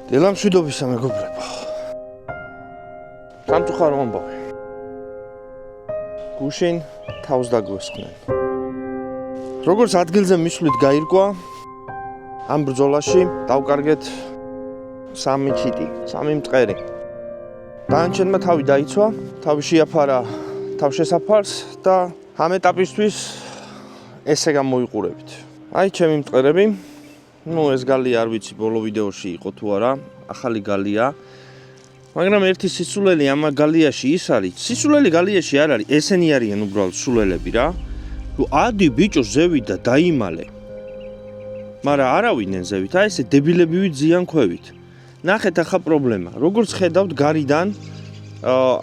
დილამშვიდობისა მეგობრებო. სამწუხარო ამბავი. გუშინ თავს დაგვესხნენ. როგორც ადგილზე მისვლით გაირკვა, ამ ბრძოლაში დავკარგეთ 3 ჩიტი, 3 მწყერი. დანარჩენმა თავი დაიცვა, თავი შეაფარა თავშესაფარს და ამ ეტაპისთვის ესე გამოიყურებით. აი ჩემი მწყერები. ეს გალია არ ვიცი ბოლო ვიდეოში იყო თუ არა, ახალი გალია. მაგრამ ერთი სისულელი ამ გალიაში ის არის, სისულელი გალიაში არ არის, ესენი არიან უბრალოდ სულელები რა. ადი ბიჭო ზევით და დაიმალე. მაგრამ არავინ ზევით, აი ესე დებილებივით ზიანქვევით. ნახეთ ახლა პრობლემა. როგორც ხედავთ გარიდან,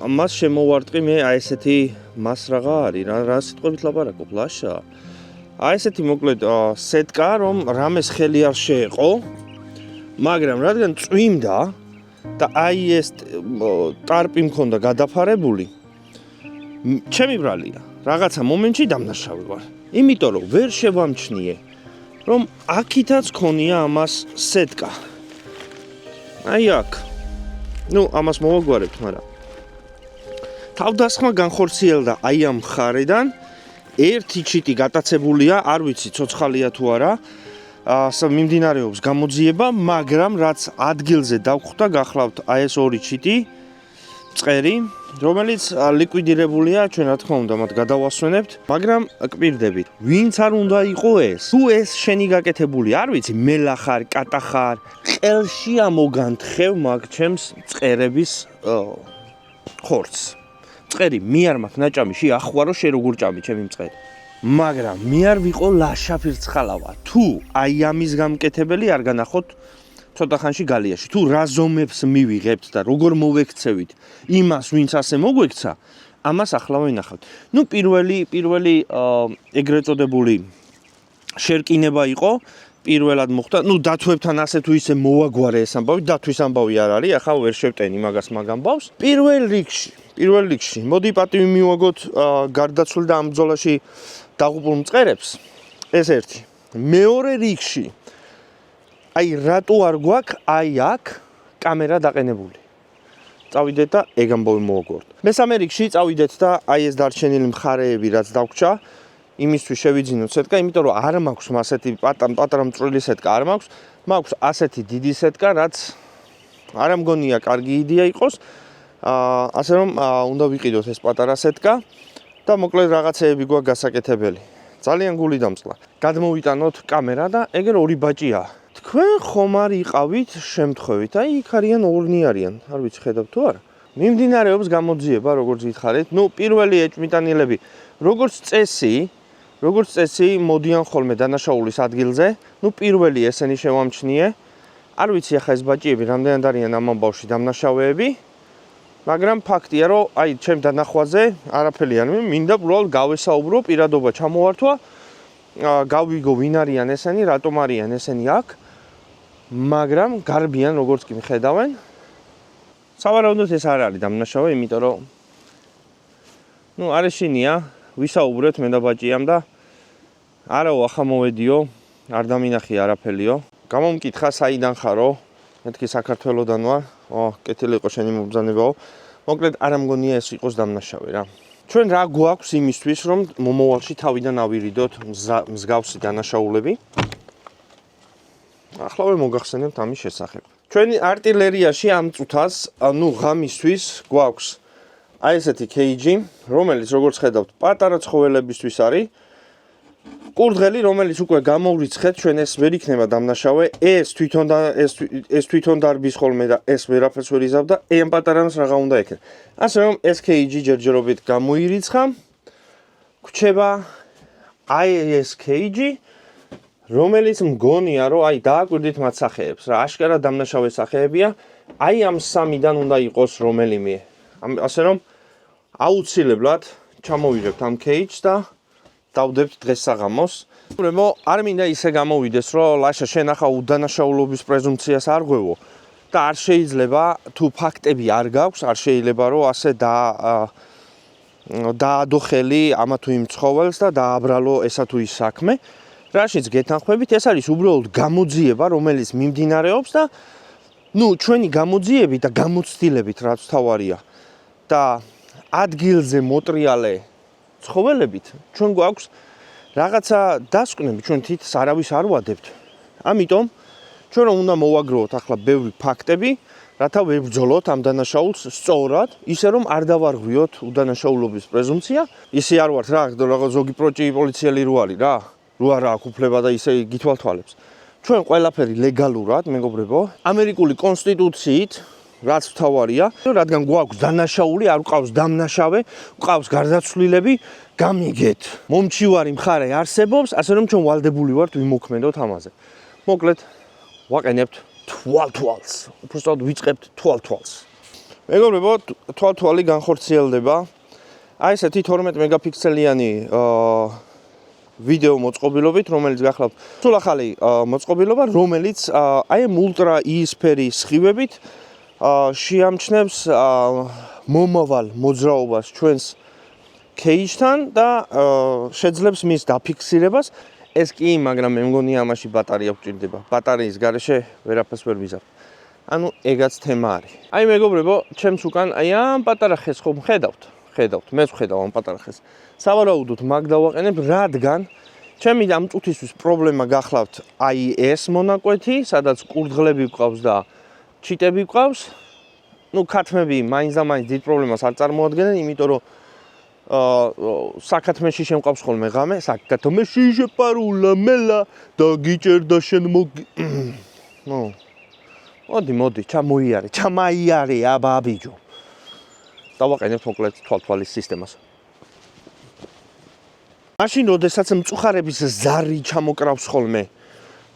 მას შემოვარტყი მე აი ესეთი მას რაღა არის, რა სიტყვებით ლაპარაკობ, ლაშა. აი ესეთი მოკლედ სეტკა, რომ რამეს ხელი არ შეეყო, მაგრამ რადგან წვიმდა და აი ეს ტარპი მქონდა გადაფარებული, ჩემი ბრალია, რაღაცა მომენტში დამნაშავე ვარ. იმიტომ რომ ვერ შევამჩნიე, რომ აქითაც ქონია ამას სეტკა. აი აქ. ამას მოვაგვარებთ, მაგრამ თავდასხმა განხორციელდა აი ამ მხარედან. ერთი ჩიტი გატაცებულია, არ ვიცი ცოცხალია თუ არა, მიმდინარეობს გამოძიება, მაგრამ რაც ადგილზე დავხვდა, გახლავთ აი ეს 2 ჩიტი, მწყერი, რომელიც ლიკვიდირებულია, ჩვენ რა თქმა უნდა მათ გადავასვენებთ, მაგრამ კპირდებით, ვინც არ უნდა იყო ეს, თუ ეს შენი გაკეთებული, არ ვიცი, მელა ხარ, კატა ხარ, ყელში ამოგანთხევ მაგ ჩემს მწყერების ხორცს. მწყერი მე არ მაქვს ნაჭამი, შეახვარო შე როგორ ჭამი ჩემი მწყერი. მაგრამ მე არ ვიყო ლაშა ფირცხალავა. თუ აი ამის გამკეთებელი არ განახოთ ცოტა ხანში გალიაში. თუ რა ზომებს მივიღებთ და როგორ მოვექცევით იმას, ვინც ასე მოგვექცა, ამას ახლა ვინახავთ. პირველი ეგრეთ წოდებული შერკინება იყო, პირველად მოხდა. დათვებთან ასე თუ ისე მოვაგვარე ეს ამბავი, დათვის ამბავი არ არის, ახლა ვერ შევტენი მაგას მაგ ამბავს. პირველ რიგში, მოდი პატივი მივაგოთ გარდაცვლილ და ამ ბრძოლაში დაღუპულ მწყერებს. ეს ერთი. მეორე რიგში, აი რატო არ გვაქვს აი აქ კამერა დაყენებული. წავიდეთ და ეგ ამბავი მოვაგვართ. მესამე რიგში წავიდეთ და აი ეს დარჩენილი მხარეები რაც დაგვრჩა, იმისთვის შევიძინოთ სეტკა, იმიტომ რომ არ მაქვს ასეთი პატარა მწვრილი სეტკა არ მაქვს. მაქვს ასეთი დიდი სეტკა, რაც არ მგონია კარგი იდეა იყოს. ასე რომ უნდა ვიყიდოთ ეს პატარა სეტკა და მოკლედ რაღაცეები გვაქვს გასაკეთებელი. ძალიან გული დამწყლა. გადმოვიტანოთ კამერა და ეგერ 2 ბაჭია. თქვენ ხომ არ იყავით შემთხვევით? აი იქ არიან 2 არიან. არ ვიცი ხედავთ თუ არა. მიმდინარეობს გამოძიება, როგორც გითხარით. პირველი ეჭვმიტანილები, როგორც წესი, მოდიან ხოლმე დანაშაულის ადგილზე. პირველი ესენი შევამჩნიე. არ ვიცი ახლა ეს ბაჭიები რამდენად არიან ამ ამბავში დამნაშავეები. მაგრამ ფაქტია, რომ აი ჩემ დანახვაზე არაფერი არ მინდა უბრალოდ გავესაუბრო, პირადობა ჩამოვართვა, გავიგო ვინ არიან ესენი, რატომ არიან ესენი აქ, მაგრამ გარბიან როგორც კი მიხედავენ. სავარაუდოდ ეს არ არის დამნაშავე, იმიტომ რომ არ ეშინია, ვისაუბრეთ მე და ბაჭიამ და არაო ახლა მოვედიო, არ დამინახია არაფერიო. გამომკითხა საიდან ხარო? მეთქი საქართველოდან ვარ. კეთილი იყო შენი მობრძანებაო. მოკლედ არ ამგონია ეს იყოს დამნაშავე რა. ჩვენ რა გვაქვს იმისთვის, რომ მომავალში თავიდან ავირიდოთ მსგავსი დანაშაულები? ახლავე მოგახსენებთ ამის შესახებ. ჩვენი არტილერიაში ამ წუთას, ღამისთვის გვაქვს აი ესეთი KG, რომელიც როგორც ხედავთ, პატარა ცხოველებისთვის არის. კურდღელი, რომელიც უკვე გამოვრიცხეთ, ჩვენ ეს ვერ იქნება დამნაშავე, ეს თვითონ დარბის ხოლმე და ეს ვერაფერს ვერ იზავდა, ამ პატარანს რაღა უნდა ექნება. ასე რომ ეს KG ჯერჯერობით გამოირიცხა, გვჩება აი ეს KG, რომელიც მგონია, რომ აი დააკვირდით მათ სახეებს, რა აშკარა დამნაშავე სახეებია, აი ამ 3-დან უნდა იყოს რომელიმე. ასე რომ აუცილებლად ჩამოვიღებთ ამ KG-ს და დავდებთ დღეს საღამოს. არ მინდა ისე გამოვიდეს, რომ ლაშა შენ ახლა უდანაშაულობის პრეზუმპციას არ ღვევო და არ შეიძლება თუ ფაქტები არ გაქვს, არ შეიძლება რომ ასე დაადო ხელი ამა თუ იმ ცხოველს და დააბრალო ესა თუ ის საქმე. რაშიც გეთანხმებით, ეს არის უბრალოდ გამოძიება, რომელიც მიმდინარეობს და ნუ ჩვენი გამოძიებით და გამოცდილებით რაც თავარია და ადგილზე მოტრიალე ცხოველებით ჩვენ გვაქვს რაღაცა დასკვნები, ჩვენ თითს არავის არ ვადებთ. ამიტომ ჩვენ რომ უნდა მოვაგროვოთ ახლა ბევრი ფაქტები, რათა ვერ ბრძოლოთ ამ დანაშაულს სწორად, ისე რომ არ დავარღვიოთ უდანაშაულობის პრეზუმპცია. ისე არ ვართ რა ზოგი პოლიციელი რო არის რა, რო არ აქვს უფლება და ისე გითვალთვალებს. ჩვენ ყველაფერი ლეგალურად, მეგობრებო, ამერიკული კონსტიტუციით რაც თავარია, რადგან გვაქვს დანაშაული, არ გვყავს დამნაშავე, გვყავს გარდაცვლილები, გამიგეთ. მომჩივარი მხარე არსებობს, ასე რომ ჩვენ ვალდებული ვართ ვიმოქმედოთ ამაზე. მოკლედ, ვაყენებთ თვალთვალს. უბრალოდ ვიწყებთ თვალთვალს. მეგობრებო, თვალთვალი განხორციელდება. აი ესეთი 12 მეგაპიქსელიანი ვიდეო მოწყობილობით, რომელიც გახლავთ სულ ახალი მოწყობილობა, რომელიც აი ამ ულტრა იისფერის სხივებით შეამჩნევს მომავალ მოძრაობას ჩვენს кейჯთან და შეძლებს მის დაფიქსირებას. ეს კი, მაგრამ მე მგონი ამაში ბატარეა გვჭირდება. ბატარეის გარეშე ვერაფერს ვერ ვიზავ. ანუ ეგაც თემა არის. აი მეგობრებო, ჩემს უკან აი ამ პატარა ხეს ხომ ხედავთ? მეც ვხედავ ამ პატარა ხეს. სავარაუდოდ მაგ დავაყენებ, რადგან ჩემი ამ წუთისთვის პრობლემა გახლავთ აი ეს მონაკვეთი, სადაც კურდღლები გვყავს და ჩიტები გვყავს. ნუ ქათმები მაინც და მაინც დიდ პრობლემას არ წარმოადგენენ, იმიტომ რომ საკათმეში შემყავს ხოლმე ღამე, საკათმეში შეპარულა მელა და გიჭერდა შენ მოდი, ჩამოიარე აბა ბიჯო. დავაყენებთ მოკლედ თვალთვალის სისტემას. მაშინ როდესაც მწუხარების ზარი ჩამოკრავს ხოლმე,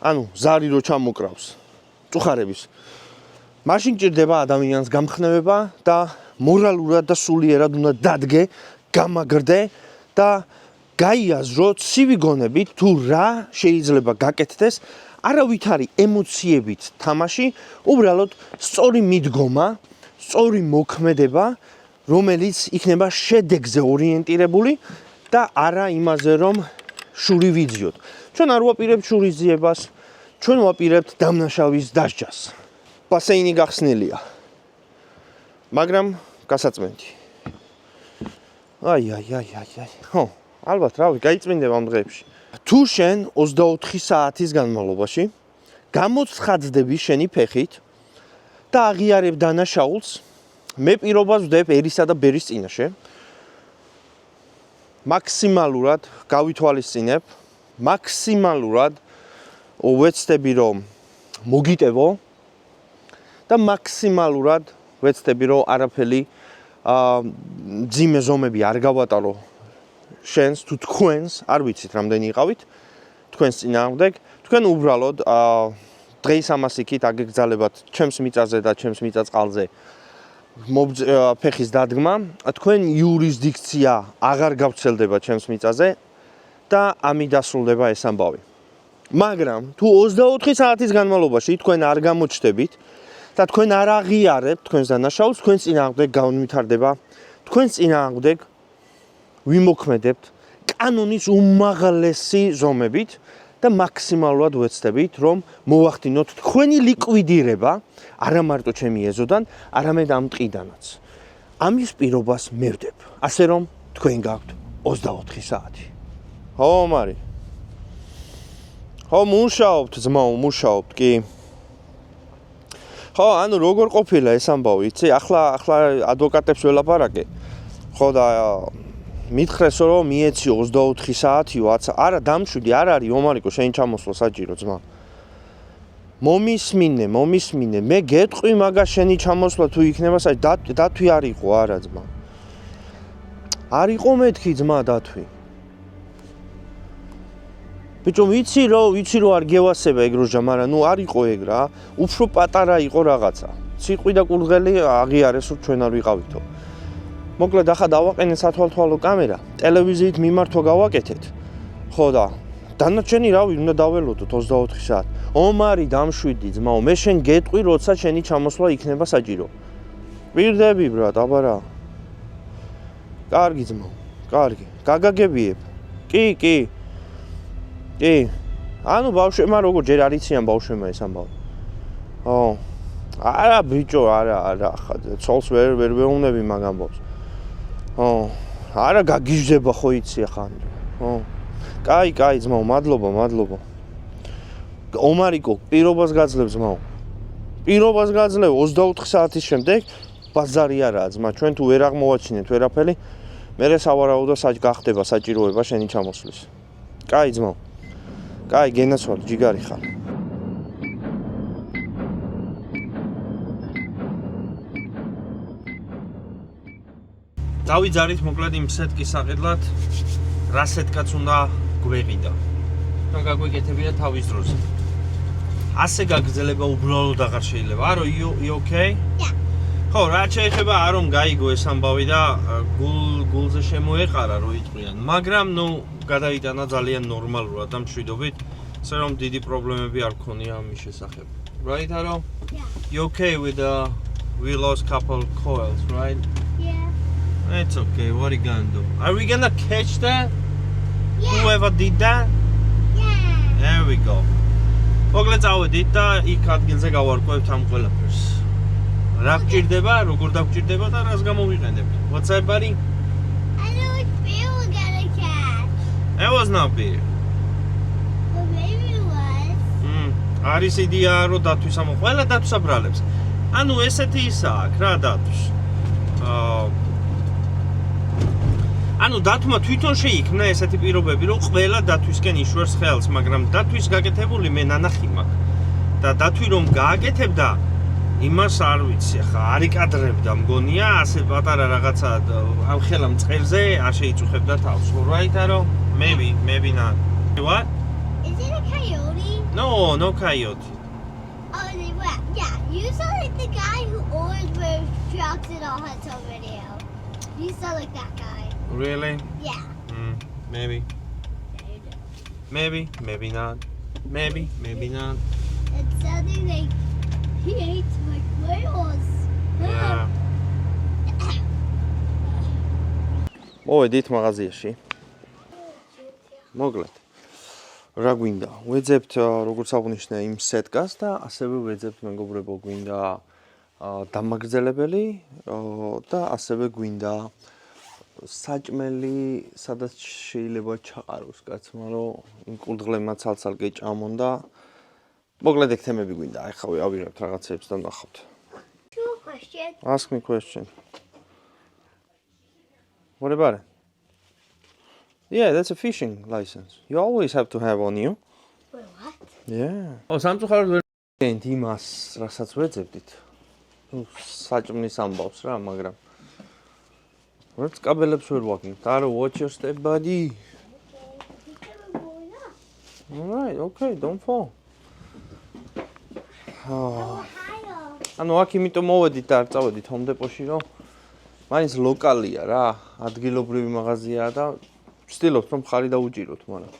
ანუ ზარი რო ჩამოკრავს მწუხარების, მაშინ ჭირდება ადამიანს გამხნევება და მორალურად და სულიერად უნდა დადგე, გამაგრდე და გაიაზრო ცივი გონებით თუ რა შეიძლება გაკეთდეს, არავითარი ემოციებით თამაში, უბრალოდ სწორი მიდგომა, სწორი მოქმედება, რომელიც იქნება შედეგზე ორიენტირებული და არა იმაზე, რომ შური ვიძიოთ. ჩვენ არ ვაპირებთ შურის ძიებას, ჩვენ ვაპირებთ დამნაშავის დასჯას. ბასეინი გახსნილია. მაგრამ გასაწმენდი. აი. ხო, ალბათ, რავი, გაიწმინდება ამ დღეებში. თუ შენ 24 საათის განმავლობაში გამოცხადდები შენი ფეხით და აღიარებ დანაშაულს, მე პირობას ვდებ ერისა და ბერის წინაშე. მაქსიმალურად გავითვალისწინებ, მაქსიმალურად ვეცდები რომ მოგიტევო და მაქსიმალურად ვეცდები რომ არაფერი ძიმე ზომები არ გავატარო შენს თუ თქვენს, არ ვიცით რამდენი იყავით, თქვენს წინააღმდეგ, თქვენ უბრალოდ დღეის ამას იქით აგეგზალებათ ჩემს მიწაზე და ჩემს მიწა-წყალზე ფეხის დადგმა, თქვენ იურისდიქცია აღარ გავრცელდება ჩემს მიწაზე და ამით დასრულდება ეს ამბავი. მაგრამ თუ 24 საათის განმავლობაში თქვენ არ გამოჩნდებით და თქვენ არ აღიარებთ თქვენს დანაშაულს, თქვენ წინააღმდეგ განვითარდება, თქვენ წინააღმდეგ ვიმოქმედებთ კანონის უმაღლესი ზომებით და მაქსიმალურად ვეცდებით, რომ მოვახდინოთ თქვენი ლიკვიდირება, არა მარტო ჩემი ეზოდან, არამედ ამ ტყიდანაც. ამის პირობას მე ვდებ, ასე რომ თქვენ გაქვთ 24 საათი. ხო, მარი. ხო, მუშაობთ, ძმაო, მუშაობთ, კი. ხო, ანუ როგორ ყოფილა ეს ამბავი, იცი? ახლა ადვოკატებს ველაპარაკე. ხო და მითხრეს რომ მიეცი 24 საათიო, არა დამშვიდი, არ არის ომარიკო შენ ჩამოსვლა საჭირო ძმა. მომისმინე, მე გეტყვი მაგას შენი ჩამოსვლა თუ იქნება დათვი არ იყო არა ძმა. არ იყო მეთქი ძმა დათვი. ბიჭო ვიცი რომ არ გევასება ეგ როჟა, მაგრამ ნუ არ იყო ეგ რა. უფრო პატარა იყო რაღაცა. ციყვი და კურდღელი აღიარეს რომ ჩვენ არ ვიყავითო. მოკლედ ახლა დავაყენე სათვალთვალო კამერა, ტელევიზიით მიმართვა გავაკეთეთ. ხო და დანარჩენი რავი, უნდა დაველოდოთ 24 საათი. ომარი დამშვიდი ძმაო, მე შენ გეტყვი, როცა შენი ჩამოსვლა იქნება საჭირო. ვირდები ბრატ, აბა რა. კარგი ძმაო, კარგი. გაგაგებიებ. კი. ანუ ბავშვებმა როგორ ჯერ არ იციან ბავშვებმა ეს ამბავი. არა ბიჭო, არა, ხა ცოლს ვერ ვეუნები მაგ ამბავს. არა გაგიჟდება ხო იცი ახლა. კაი ძმაო, მადლობა. ომარიკო, პირობას გაძლევ ძმაო. პირობას გაძლევ 24 საათის შემდეგ ბაზარი არაა ძმა, ჩვენ თუ ვერ აღმოვაჩინეთ ვერაფერი, მერე სავარაუდო გახდება საჭიროება შენი ჩამოსვლის. კაი ძმაო. კაი, გენაცვალ, ჯიგარი ხარ. დავიძარით მოკლედ იმ სეტკის საყიდლად, რა სეტკაც უნდა გვეყიდა. და გაგვეკეთებია თავის დროზე. ასე გაგრძელება უბრალოდ აღარ შეიძლება. არო, you okay? Yeah. ხო, რა შეიძლება არომ გაიგო ეს ამბავი და გულზე შემოეყარა რო იტყვიან. მაგრამ ნუ გადაიტანა ძალიან ნორმალურად და მშვიდობით, ასე რომ დიდი პრობლემები არ ქონია ამის შესახებ. Right, Aro? Yeah. You okay with we lost couple coils, right? Yeah. It's okay. What are you gonna do? Are we gonna catch that? Yeah. Whoever did that? Yeah. There we go. მოკლედ წავედით და იქ ადგილზე გავარკვევთ ამ ყველაფერს. რა გჭირდება, როგორ დაგჭირდება და რას გამოვიყენებთ. What's up, buddy? I know which beer we're gonna catch. That was not beer. Well, maybe it was. არის იდეა რომ დათვის ამ ყველა დათვის აბრალებს. ანუ ესეთი ისაა, რა დათვის. ანუ დათვმა თვითონ შეიქმნა ესეთი პირობები, რომ ყველა დათვისკენ იშვერს ხელს, მაგრამ დათვის გაკეთებული მე ნანახი მაქვს. და დათვი რომ გააკეთებდა, იმას არ ვიცი, ხა არ იკადრებდა, მგონია, ასე პატარა რაღაცა ამ ხელა მწყერზე არ შეიწუხებდა თავს. Right, Aro? Maybe not. What? Is it a coyote? No coyote. Oh, they were. Yeah, you sound like the guy who always wears trucks in our Hunter video. You sound like that guy. Really? Yeah. Maybe. Yeah, you do. Maybe not. Maybe not. It's sounding like he hates my whales. Yeah. მოვედით მაღაზიაში. მოკლედ. რა გვინდა? ვეძებთ როგორც აღნიშნე იმ სეტკას და ასევე ვეძებთ მეგობრებო გვინდა დამაგრძელებელი და ასევე გვინდა საჭმელი, სადაც შეიძლება ჩაყაროს კაცმა, რომ იმ კურდღლებმა ცალ-ცალკე ჭამონ და მოკლედ ეგ თემები გვინდა. აი ხა ავიღებთ რაღაცებს და ვნახავთ. Two questions. Ask me question. What about it? Yeah, that's a fishing license. You always have to have on you. Wait, what? Yeah. სამწუხაროდ ვერ გენთ იმას, რასაც ვეძებდით. საჭმლის ამბავს რა, მაგრამ ვერც კაბელებს ვერ ვაგნით. არა, watch your step, buddy. All right, okay, don't fall. ანუ აქ იმიტომ მოვედით და არ წავედით Home Depot-ში, რომ მაინც ლოკალია რა, ადგილობრივი მაღაზიაა და ვცდილობთ რომ ხარი დაუჭიროთ, მაგრამ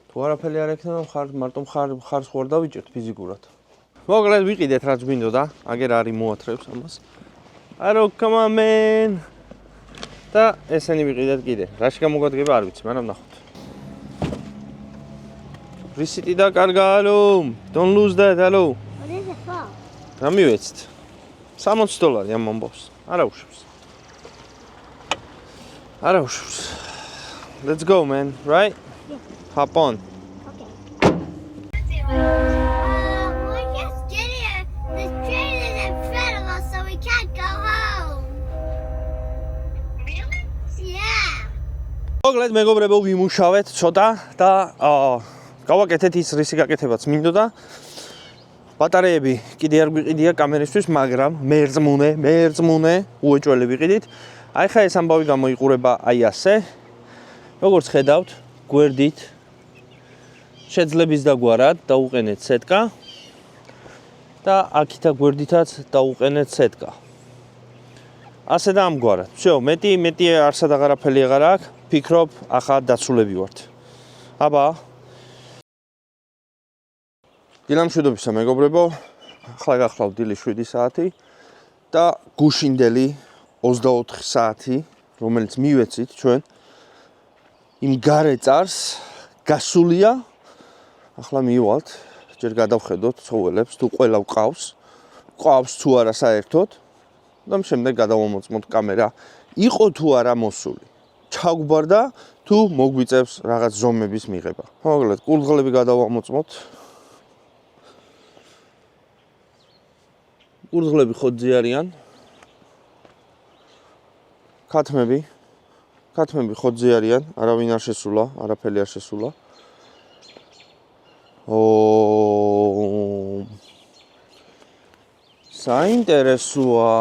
თუ არაფერი არ ექნება, მარტო ხარს ხوار დავიჭერთ ფიზიკურად. მოკლედ ვიყიდეთ რაც გვინდოდა, აგერ არის მოათრევს ამას. არო, come on man. და ესენი ვიყიდეთ კიდე. რაში გამოგვადგება არ ვიცი, მაგრამ ნახოთ. რისიტი და კარგა, ალო. Don't lose that, hello. What is it for? რა მივეცით? $60 ამ ამბობს. არა უშვებს. არა უშვებს. Let's go, man, right? Yeah. Hop on. Okay. We're just getting the train is in front of us, so we can't go home. Really? Yeah. მოკლედ მეგობრებო ვიმუშავეთ ცოტა და გავაკეთეთ ის რისი გაკეთებაც მინდოდა. ბატარეები კიდე არ გვიყიდია კამერისთვის, მაგრამ მერწმუნე უეჭველი ვიყიდით. აი ხა ეს ამბავი გამოიყურება აი ასე. როგორც ხედავთ, გვერდით შეძლების დაგვარად დაუყენეთ სეტკა და აქითა გვერდითაც დაუყენეთ სეტკა. ასე და ამგვარად. всё, მეტი არსად აღარაფერი აღარ აქვს. ფიქრობ, ახლა დაცულები ვართ. აბა. დილამშვიდობისა მეგობრებო. ახლა გახლავთ დილის 7 საათი და გუშინდელი 24 საათი, რომელიც მივეცით ჩვენ იმ გარე წარს გასულია. ახლა მივალთ, ჯერ გადავხედოთ ცხოველებს, თუ ყველა ვყავს. ყავს თუ არა საერთოდ და შემდეგ გადავამოწმოთ კამერა იყო თუ არა მოსული ჩაგვბარდა თუ მოგვიწევს რაღაც ზომების მიღება მოკლედ კურდღლები გადავამოწმოთ კურდღლები ხოძი არიან ქათმები ხოძი არიან არავინ არ შესულა არაფერი არ შესულა საინტერესოა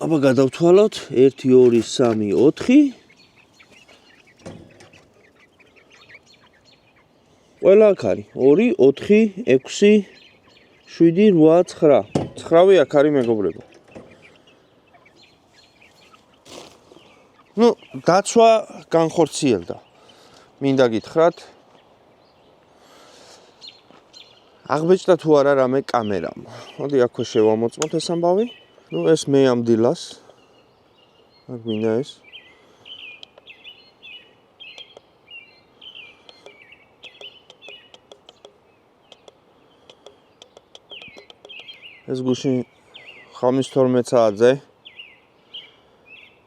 აბა გადავთვალოთ 1 2 3 4 ყველა აქ არის 2 4 6 7 8 9 9 აქ არის მეგობრებო ну დაცვა განხორციელდა მინდა გითხრათ აღბეჭდა თუ არა რამე კამერამ მოდი აქვე შევამოწმოთ ეს ამბავი ну ეს მე ამ დილას აქ მინდა ეს ეს გუში ხამის 12 საათზე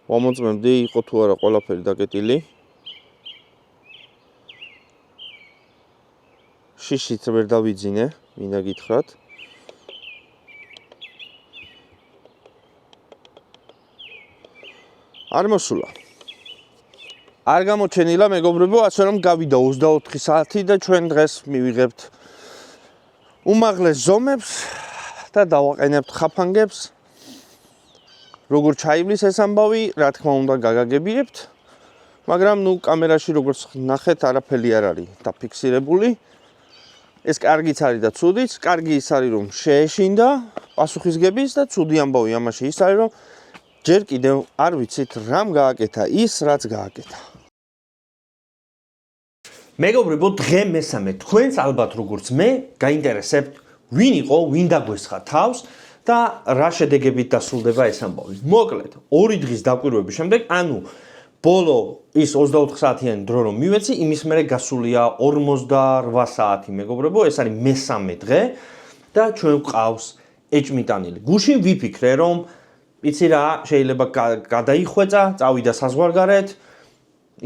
ვამოწმებდი იყო თუ არა ყველაფერი დაკეტილი შიშით ვერ დავიძინე მინდა გითხრათ არ მოსულა არ გამოჩენილა მეგობრებო ასე რომ გავიდა 24 საათი და ჩვენ დღეს მივიღებთ უმაღლეს ზომებს და დავაყენებთ ხაფანგებს როგორ ჩაივლის ეს ამბავი რა თქმა უნდა გაგაგებიებთ მაგრამ ნუ კამერაში როგორც ნახეთ არაფერი არ არის დაფიქსირებული ეს კარგიც არის და ცუდიც კარგი ის არის რომ შეეშინდა პასუხისგების და ცუდი ამბავი ამაში ის არის რომ ჯერ კიდევ არ ვიცით რამ გააკეთა ის რაც გააკეთა მეგობრებო დღე მესამე თქვენს ალბათ როგორც მე გაინტერესებთ ვინ იყო ვინ დაგვესხა თავს და რა შედეგებით დასრულდება ეს ამბავი მოკლედ 2 დღის დაკვირვების შემდეგ ანუ ბოლო ის 24 საათიანი დრო რომ მივეცი იმის მერე გასულია 48 საათი მეგობრებო ეს არის მესამე დღე და ჩვენ ვყავს ეჭმიტანილი გუშინ ვიფიქრე რომ იცი რა შეიძლება გადაიხვეწა წავიდა საზღვარგარეთ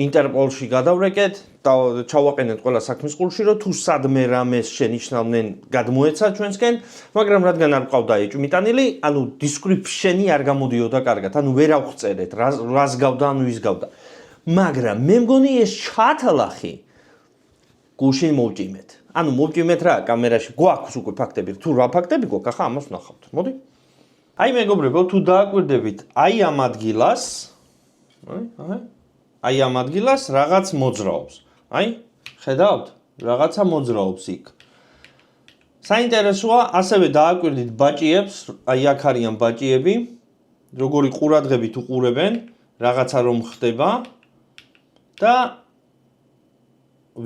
ინტერპოლში გადავრეკეთ და ჩავაყენეთ ყველა საქმის ყურში რომ თუ სადმე რამეს შენიშნავდნენ გადმოეცა ჩვენსკენ მაგრამ რადგან არ ყავდა ეჭმიტანილი ანუ description-ი არ გამოდიოდა კარგად ანუ ვერ ავხწერეთ რას გავდა ანუ ის გავდა მაგრამ მე მგონი ეს ჩათალახი გუშინ მოვჭიმეთ ანუ მოვჭიმეთ რა კამერაში გვაქვს უკვე ფაქტები თუ რა ფაქტები გვაქვს ახლა ამას ვნახავთ მოდი აი მეგობრებო თუ დააკვირდებით აი ამ ადგილას აი ამ ადგილას რაღაც მოძრაობს აი ხედავთ რაღაცა მოძრაობს იქ საინტერესოა ასევე დააკვირდით ბაჭიებს აი აქ არიან ბაჭიები როგორი ყურადღებით უყურებენ რაღაცა რომ ხდება და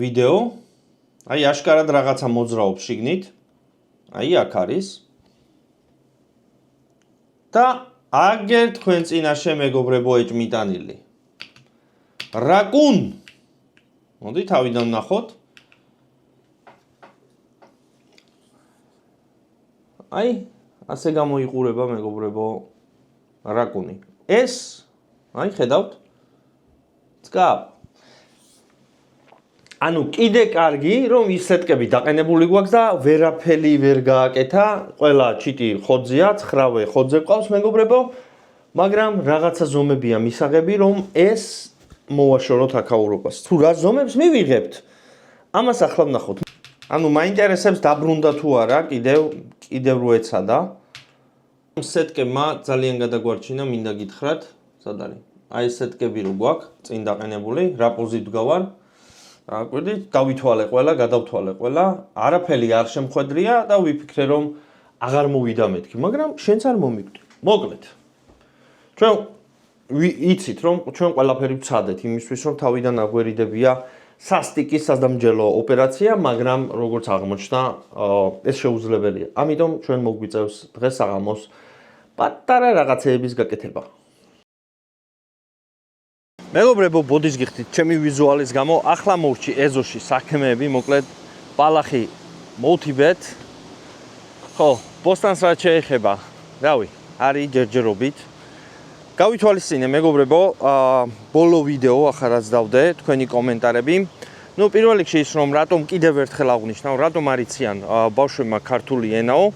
ვიდეო აი აშკარად რაღაცა მოძრაობს შიგნით აი აქ არის და აგერ თქვენ წინაშე მეგობრებო ეჭმიტანილი რაკუნ მოდი თავიდან ნახოთ აი ასე გამოიყურება მეგობრებო რაკუნი ეს აი ხედავთ წკაპ ანუ კიდე კარგი რომ ის სეტკები დაყენებული გვაქვს და ვერაფერი ვერ გააკეთა ყველა ჩიტი ხოძეა 9 ხოძე ყავს მეგობრებო მაგრამ რაღაცა ზომებია მისაღები რომ ეს მოვაშოროთ აკაურობას თუ რა ზომებს მივიღებთ ამას ახლა ვნახოთ ანუ მაინტერესებს დაბრუნდა თუ არა კიდევ რო ეცადა სეტკებმა ძალიან გადაგვარჩინა მინდა გითხრათ სად არის აი სეტკები რო გვაქვს წინ დაყენებული რა პოზით ვგავარ აკვირდით დავითვალე ყველა გადავთვალე ყველა არაფერი არ შემხვედრია და ვიფიქრე რომ აღარ მოვიდა მეთქი მაგრამ შენც არ მომიკვდი მოკლედ ჩვენ იცით რომ ჩვენ ყველაფერი ვცადეთ იმისთვის რომ თავიდან აგვერიდებია სასტიკის სადამჯელო ოპერაცია მაგრამ როგორც აღმოჩნდა ეს შეუძლებელია ამიტომ ჩვენ მოგვიწევს დღეს საღამოს პატარა რაღაცეების გაკეთება მეგობრებო, ბოდის გიხდით, ჩემი ვიზუალის გამო ახლა მოვჭი ეზოში საქმეები, მოკლედ ბალახი მოვთიბეთ. ხო, ბოსტანს რაც შეეხება, რავი, არის ჯერჯერობით. გავითვალისწინე მეგობრებო, ბოლო ვიდეო ახლა რაც დავდე, თქვენი კომენტარები. ნუ პირველ რიგში ის რომ რატომ კიდევ ერთხელ აღნიშნავ, რატომ არიციან ბავშვებმა ქართული ენაო.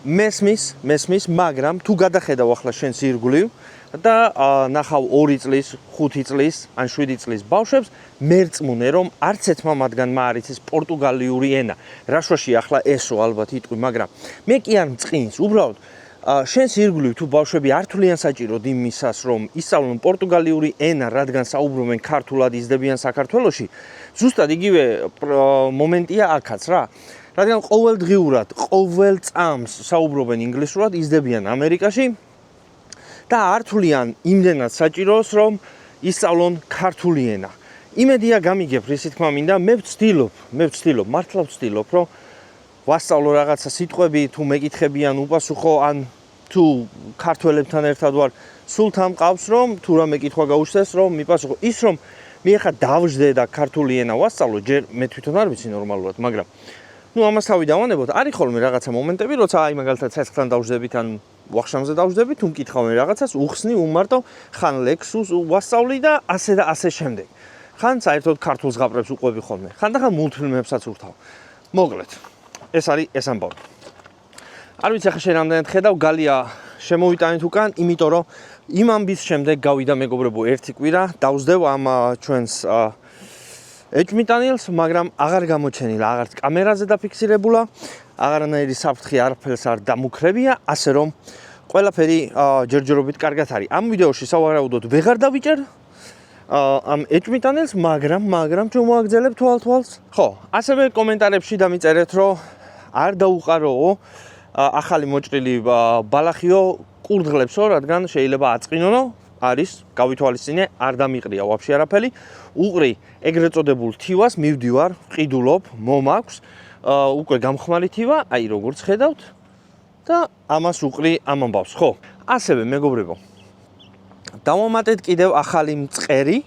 მესმის, მაგრამ თუ გადახედავ ახლა შენს ირგვლივ და ნახავ 2 წლის, 5 წლის, ან 7 წლის ბავშვებს, მერწმუნე რომ არც ერთმა მათგანმა არ იცის პორტუგალიური ენა. რაშვაში ახლა ესო ალბათ იტყვი, მაგრამ მე კი არ მწყინს, უბრალოდ შენს ირგვლივ თუ ბავშვები არ თვლიან საჭიროდ იმისას რომ ისწავლონ პორტუგალიური ენა, რადგან საუბრობენ ქართულად, იზრდებიან საქართველოში, ზუსტად იგივე მომენტია აქაც რა. რადგან ყოველდღიურად, ყოველ წამს საუბრობენ ინგლისურად, იზრდებიან ამერიკაში და არ თვლიან იმდენად საჭიროს, რომ ისწავლონ ქართული ენა. იმედია გამიგებ, ისი თქმა მინდა, მე ვცდილობ, მართლა ვცდილობ, რომ ვასწავლო რაღაცა სიტყვები, თუ მეკითხებიან უპასუხო, ან თუ ქართველებთან ერთად ვარ, სულ თან მყავს, რომ თუ რამე კითხვა გაუჩნდეს, რომ მიპასუხო. ის რომ მე ახლა დავждე და ქართული ენა ვასწავლო, ჯერ მე თვითონ არ ვიცი ნორმალურად, მაგრამ ნუ ამას თავი დავანებოთ. არის ხოლმე რაღაცა მომენტები, როცა აი მაგალითად ცეცხლთან დავждებით, ან ვახშამზე დავждებით, თუ მკითხავენ რაღაცას, უხსნი, უმარტო, ხან ლექსუსს ვასწავლი და ასე შემდეგ. ხან საერთოდ ქართულ ზღაპრებს უყვები ხოლმე. ხან და ხან მულტფილმებსაც ვrთავ. მოკლედ, ეს არის ეს ამბავი. არ ვიცი ახლა შენ რამდენად ხედავ, გალია შემოვიტანეთ უკან, იმიტომ რომ იმ ამბის შემდეგ გავიდა მეგობრებო ერთი კვირა, დავждევ ამ ჩვენს ეჭვმიტანილს, მაგრამ აღარ გამოჩენილა, აღარც კამერაზე დაფიქსირებულა, აღარანაირი საფრთხე არაფერს არ დამუქრებია, ასე რომ ყველაფერი ჯერჯერობით კარგად არის. ამ ვიდეოში სავარაუდოდ ვეღარ დავიჭერ ამ ეჭვმიტანილს, მაგრამ ჩვენ მოაგზელებ თვალთვალს. ხო, ასევე კომენტარებში დამიწერეთ, რომ არ დაუყაროო ახალი მოჭრილი ბალახიო კურდღლებსო, რადგან შეიძლება აწყინონო, არის გავითვალისწინე, არ დამიყრია ვაფშე არაფერი. უყრი ეგრეთ წოდებულ თივას, მივდივარ, ვყიდულობ, მომაქვს, უკვე გამხმარი თივა, აი როგორც ხედავთ და ამას უყრი ამ ამბავს, ხო? ასევე მეგობრებო, დავამატეთ კიდევ ახალი მწყერი.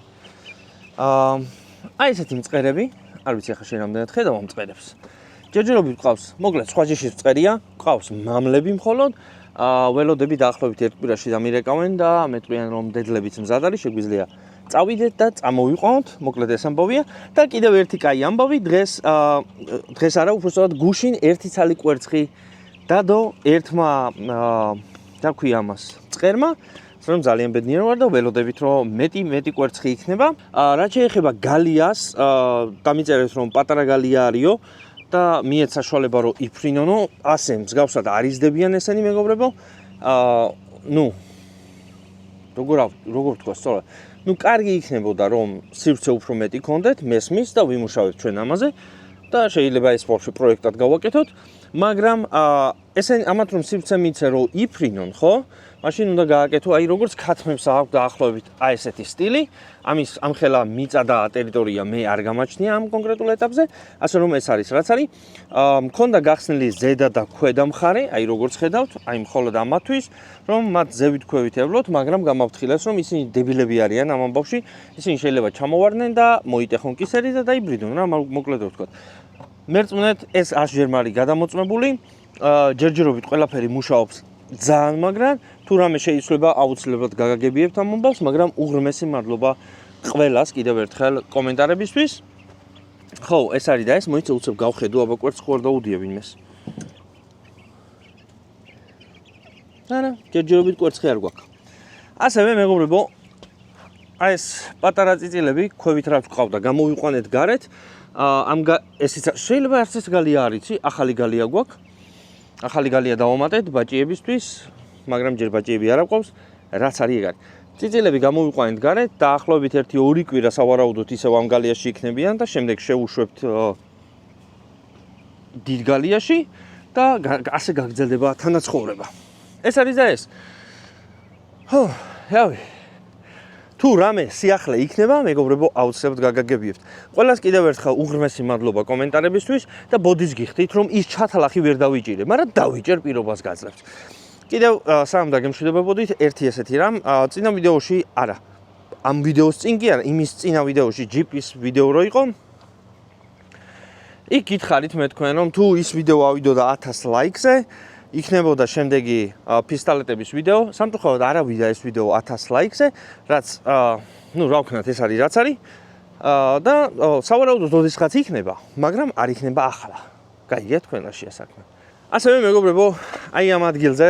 აი ესეთი მწყერები, არ ვიცი ახლა შენ რამდენად ხედავ ამ მწყერებს. ჯერჯერობით ყავს, მოკლედ სხვა ჯიშის მწყერია, ყავს მამლები მხოლოდ, ველოდები დაახლოებით 1 კვირაში დამირეკავენ და მეტყვიან რომ დედლებიც მზად არის, შეგვიძლია წავიდეთ და წამოვიყვანოთ, მოკლედ ეს ამბავია და კიდევ ერთი კაი ამბავი, დღეს არა, უბრალოდ გუშინ ერთი ცალი კვერცხი დადო ერთმა დაქვია ამას მწყერმა, რომ ძალიან ბედნიერი ვარ და ველოდებით რომ მეტი კვერცხი იქნება. რაც შეეხება გალიას, დამიწერეთ რომ პატარა გალია არისო და მიეც საშუალება რომ იფრინონო, ასე მსგავსად არ იზრდებიან ესენი მეგობრებო. ნუ როგორ ვთქვა სწორად. ნუ კარგი იქნებოდა რომ სივრცე უფრო მეტი გქონდეთ, მესმის და ვიმუშავებთ ჩვენ ამაზე და შეიძლება ეს ბავშვი პროექტად გავაკეთოთ, მაგრამ ესენი ამათ რომ სივრცე მიცე რომ იფრინონ, ხო? მაშინ უნდა გააკეთო აი როგორც ქათმებს აქვს დაახლოებით აი ესეთი სტილი. ამ ხელა მიწა და ტერიტორია მე არ გამაჩნია ამ კონკრეტულ ეტაპზე, ასე რომ ეს არის რაც არის. მქონდა გახსნილი ზედა და ქვედა მხარე, აი როგორც ხედავთ, აი მხოლოდ ამათვის, რომ მათ ზევით ქვევით ევლოთ, მაგრამ გამავთხილეს რომ ისინი დებილები არიან ამ ამბავში, ისინი შეიძლება ჩამოვარდნენ და მოიტეხონ კისერი და დაიბრიდონ რა, მოკლედ ვთქვათ. მერწმუნეთ, ეს 100 ჯერ მარი გადამოწმებული, ჯერჯერობით ყველაფერი მუშაობს ძალიან მაგრამ თუ რამე შეიძლება აუცილებლად გაგაგებიებთ ამ ამბავს, მაგრამ უღრმესი მადლობა ყველას კიდევ ერთხელ კომენტარებისთვის. ხო, ეს არის და ეს მოიცა უცებ გავხედო, აბა კვერცხს ხوار დაუდია ვინმეს. არა, ჯერჯერობით კვერცხი არ გვაქვს. ასევე მეგობრებო, აი ეს პატარა წიწილები ქვევით რაც ყავდა, გამოვიყვანეთ გარეთ. ესიც შეიძლება არც ეს გალია არ იცი, ახალი გალია გვაქვს. ახალი გალია დავამატეთ ბაჭიებისთვის, მაგრამ ჯერ ბაჭიები არ აყვავს, რაც არის ეგ არის. წიწილები გამოვიყვანეთ გარეთ, დაახლოებით 1-2 კვირა სავარაუდოდ ისევ ამ გალიაში იქნებიან და შემდეგ შევუშვებთ დიდ გალიაში და ასე გაგრძელდება თანაცხოვრება. ეს არის და ეს. ხო, რავი. თუ რამე სიახლე იქნება, მეგობრებო, აუცილებლად გაგაგებიებთ. ყველას კიდევ ერთხელ უღრმესი მადლობა კომენტარებისთვის და ბოდის გიხდით, რომ ის ჩათალახი ვერ დავიჭირე, მაგრამ დავიჭერ პირობას გაძლევთ. კიდევ სამ დაგემშვიდობებოდით, ერთი ესეთი რამ, წინა ვიდეოში არა. ამ ვიდეოს წინ კი არა, იმის წინა ვიდეოში ჯიპის ვიდეო რო იყო. იქ გითხარით მე თქვენ რომ თუ ის ვიდეო ავიდოდა 1000 ლაიქზე, იქნებოდა შემდეგი პისტოლეტების ვიდეო. სამწუხაროდ არ ავიდა ეს ვიდეო 1000 ლაიქზე, რაც ну, რა ვქნათ, ეს არის რაც არის. და სავარაუდოდ ოდესღაც იქნება, მაგრამ არ იქნება ახლა. გაიგეთ თქვენაშია საქმე. ასევე მეგობრებო, აი ამ ადგილზე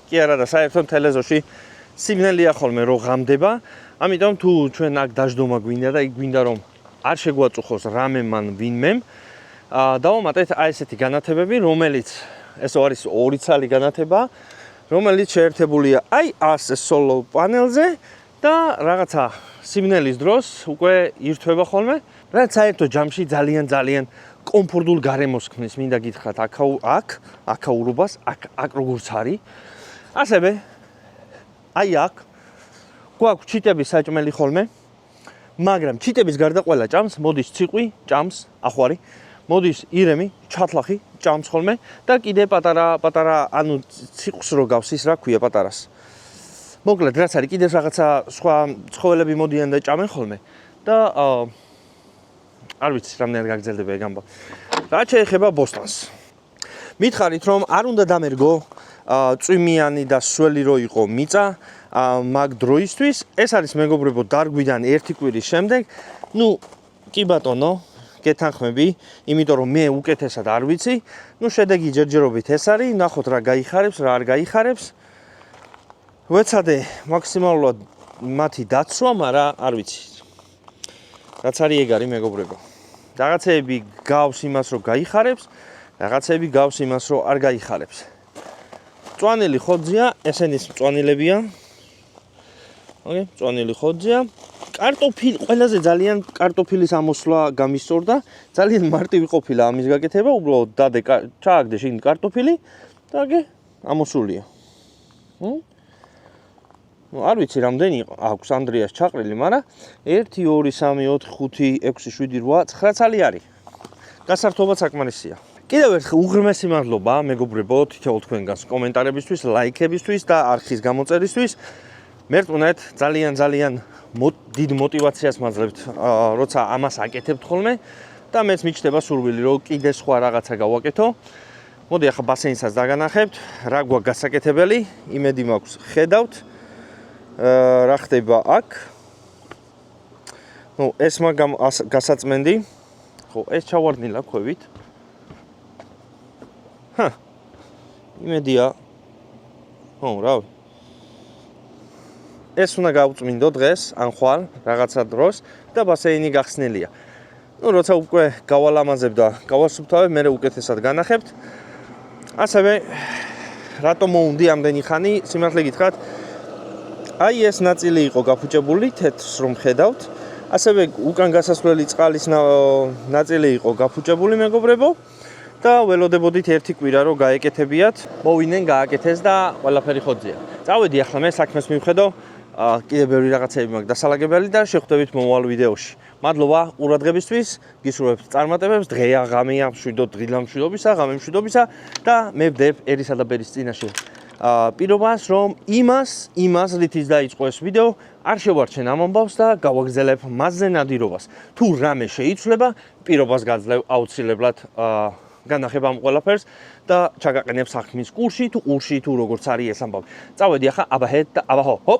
კი არა და საერთოდ თელეზოში სიგნალია ხოლმე რო ღამდება, ამიტომ თუ ჩვენ აქ დაждომა გვინდა და იქ გვინდა რომ არ შეგვაწუხოს რამე მან ვინმემ, დავამატეთ აი ესეთი განათებები, რომელიც ესო არის 2 ცალი განათება, რომელიც შეერთებულია აი ასე სოლო პანელზე და რაღაცა სიგნალის დროს უკვე ირთვება ხოლმე, რაც საერთო ჯამში ძალიან კომფორტულ გარემოს ქმნის, მინდა გითხრათ, აქაურობას, აქ როგორც არის. ასევე აი აქ გვაქვს ჩიტების საჭმელი ხოლმე, მაგრამ ჩიტების გარდა ყველა ჭამს, მოდის ციყვი, ჭამს, ახვარი, მოდის ირემი, ჩათლახი, ჭამს ხოლმე და კიდე პატარა, ანუ ციყვს რო გავს ის რა ქვია პატარას. მოკლედ, რაც არის კიდევ რაღაცა სხვა ცხოველები მოდიან და ჭამენ ხოლმე და არ ვიცი, რამდენად გაგრძელდება ეგ ამბავი. რაც შეეხება ბოსტანს. მითხარით რომ არ უნდა დამერგო წვიმიანი და სველი რო იყო მიწა მაგ დროისთვის. ეს არის მეგობრებო დარგვიდან 1 კვირის შემდეგ. ნუ კი ბატონო, გეთანხმები, იმიტომ რომ მე უკეთესად არ ვიცი. ნუ შედეგი ჯერჯერობით ეს არის, ნახოთ რა გაიხარებს, რა არ გაიხარებს. ვეცადე მაქსიმალურად მათი დაცვა, მაგრამ არ ვიცი. რაც არის ეგ არის მეგობრებო. რაღაცეები გავს იმას რომ გაიხარებს, რაღაცეები გავს იმას რომ არ გაიხარებს. მწვანილი ხოძია, ესენის მწვანილებია. ოკეი, მწვანილი ხოძია. კარტოფილი, ყველაზე ძალიან კარტოფილის ამოსვლა გამისწორდა. ძალიან მარტივი ყოფილა ამის გაკეთება, უბრალოდ დადე ჩააგდე შიგნით კარტოფილი და აგე ამოსულია. არ ვიცი რამდენი აქვს ანდრიას ჩაყრილი, მაგრამ 1 2 3 4 5 6 7 8 9 ცალი არის. გასართობა საკმარისია. კიდევ ერთხელ უღრმესი მადლობა მეგობრებო თითოეულ თქვენგანს კომენტარებისთვის, ლაიქებისთვის და არხის გამოწერისთვის. მერტუნეთ ძალიან დიდ мотивაციას მაძლევთ, როცა ამას აკეთებთ ხოლმე და მეც მიჩნდება სურვილი რომ კიდე სხვა რაღაცა გავაკეთო. მოდი ახლა ბასეინსაც დაგანახებთ, რა გვაქვს გასაკეთებელი, იმედი მაქვს ხედავთ. რა ხდება აქ? ნუ ეს მაგამ გასაწმენდი. ხო, ეს ჩავარდნილა ქვევით. იმედია. ხო, რავი. ეს უნდა გავწმინდო დღეს, ან ხვალ, რაღაცა დროს და ბასეინი გახსნილია. ნუ როცა უკვე გავალამაზებ და გავასუფთავებ, მე უკეთესად განახებთ. ასევე რატომ მოუნდი ამდენი ხანი, სიმართლე გითხრათ, აი ეს ნაწილი იყო გაფუჭებული, თეთრს რომ ხედავთ. ასევე უკან გასასვლელი წყალის ნაწილი იყო გაფუჭებული მეგობრებო. და ველოდებოდით 1 კვირა რომ გაეკეთებიათ, მოვიდნენ გააკეთეს და ყველაფერი ხოძია. წავედი ახლა მე საქმეს მივხედო, კიდევ ბევრი რაღაცები მაქვს დასალაგებელი და შეხვდებით მომავალ ვიდეოში. მადლობა ყურადღებისთვის, გისურვებთ წარმატებებს, დღეა, ღამეა, მშვიდობ, დღილა მშვიდობისა, ღამე მშვიდობისა და მე ვდებ ერისა და ბერის წინაშე. პირობას რომ იმას რითიც დაიწყო ეს ვიდეო არ შევარჩენ ამ ამბავს და გავაგრძელებ მასზე ნადირობას. თუ რამე შეიცვლება, პირობას გაძლევ აუცილებლად განახებ ამ ყველაფერს და ჩაგაყენებ საქმის კურსში თუ ყურში თუ როგორც არის ეს ამბავი. წავედი ახლა აბა ჰედ და აბა ჰო.